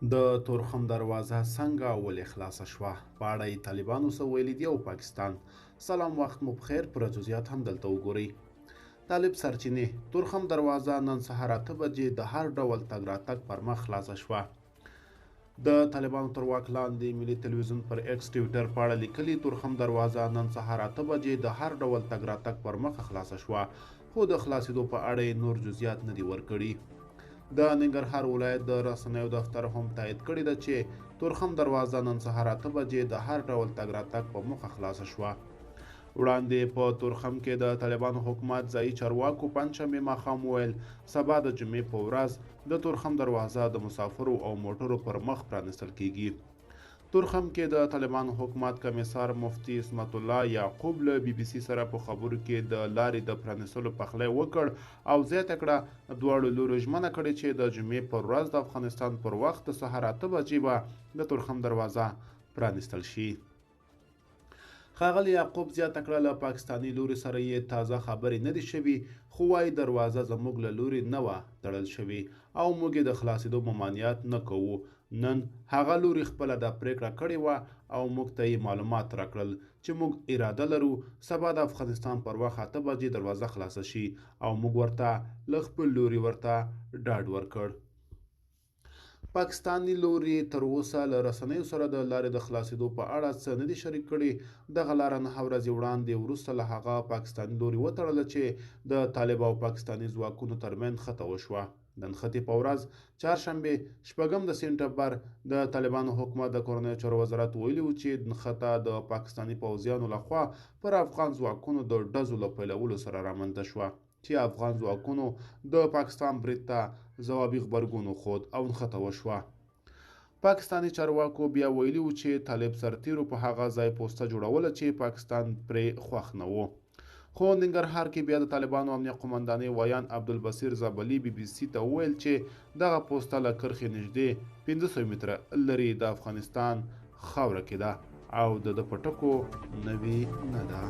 د تورخم دروازه څنګه ولې خلاصه شوه په اړه یې طالبانو څه ویلي دي او پاکستان. سلام، وخت مو بخیر. پر جزئیات هم دلته وګورئ. طالب سرچینې: تورخم دروازه نن سهار 8 بجې د هر ډول تګ راتګ پر مخ خلاصه شوه. د طالبانو تر واک لاندې ملي تلویزیون پر ایکس ټویټر په اړه لیکلي: تورخم دروازه نن سهار 8 بجې د هر ډول تګ راتګ پر مخ خلاصه شوه، خو د خلاصېدو په اړه یې نور جزئیات نه دي ورکړي. د ننګرهار ولایت د رسنیو دفتر هم تایید کړې ده چې تورخم دروازه نن سهار 8 بجې د هر ډول تګ راتګ په موخه خلاصه شوه. وړاندې په تورخم کې د طالبانو حکومت ځایي چارواکو پنجشنبې ماښام وویل سبا د جمعې په ورځ د تورخم دروازه د مسافرو او موټرو پر مخ پرانیستل کیږي. تورخم کې د طالبانو حکومت کمیسار مفتي اسمت الله یعقوب له بي بي سي سره په خبرو کې د لارې د پرانیستلو پخلی وکړ او زیاته کړه دواړو لورو ژمنه کړې چې د جمعې پر ورځ د افغانستان پر وخت د سهار 8 بجې به د تورخم دروازه پرانیستل شي. ښاغلي یعقوب زیاته کړه له پاکستاني لوري سره یې تازه خبرې نه دي شوي، خو وایي دروازه زموږ له لوري نه وه تړل شوې او موږ یې د خلاصېدو ممانعت نه کوو. نن هغه لوري خپله دا پرېکړه کړې وه او موږ ته یې معلومات راکړل چې موږ اراده لرو سبا د افغانستان پر وخت 8 بجې دروازه خلاصه شي او موږ ورته له خپل لوري ورته ډاډ ورکړ. پاکستاني لوري تر اوسه له رسنیو سره د لارې د خلاصېدو په اړه څه نه دي شریک کړي. دغه لاره 9 ورځې وړاندې وروسته له هغه پاکستاني لوري وتړله چې د طالب او پاکستاني ځواکونو ترمنځ خښته وشوه. د نښتې په ورځ چهارشنبې 8 سپټمبر د طالبانو حکومت د کورنیو چارو وزارت ویلي و چې نښته د پاکستاني پوځیانو لخوا پر افغان ځواکونو د ډزو له پیلولو سره رامنځته شوه چې افغان ځواکونو د پاکستان برید ته ځوابي غبرګون وښود او نښته وشوه. پاکستاني چارواکو بیا ویلي و چې طالب سرتیرو په هغه ځای پوسته جوړوله چې پاکستان پرې خوښ نه و. خو ننګرهار کې بیا د طالبانو امنیه قومندانۍ ویان عبدالبصیر زابلي بي بي سي ته وویل چې دغه پوسته له کرښې نږدې 500 متره لرې د افغانستان خاوره کې ده او د په ټکو نوې نه ده.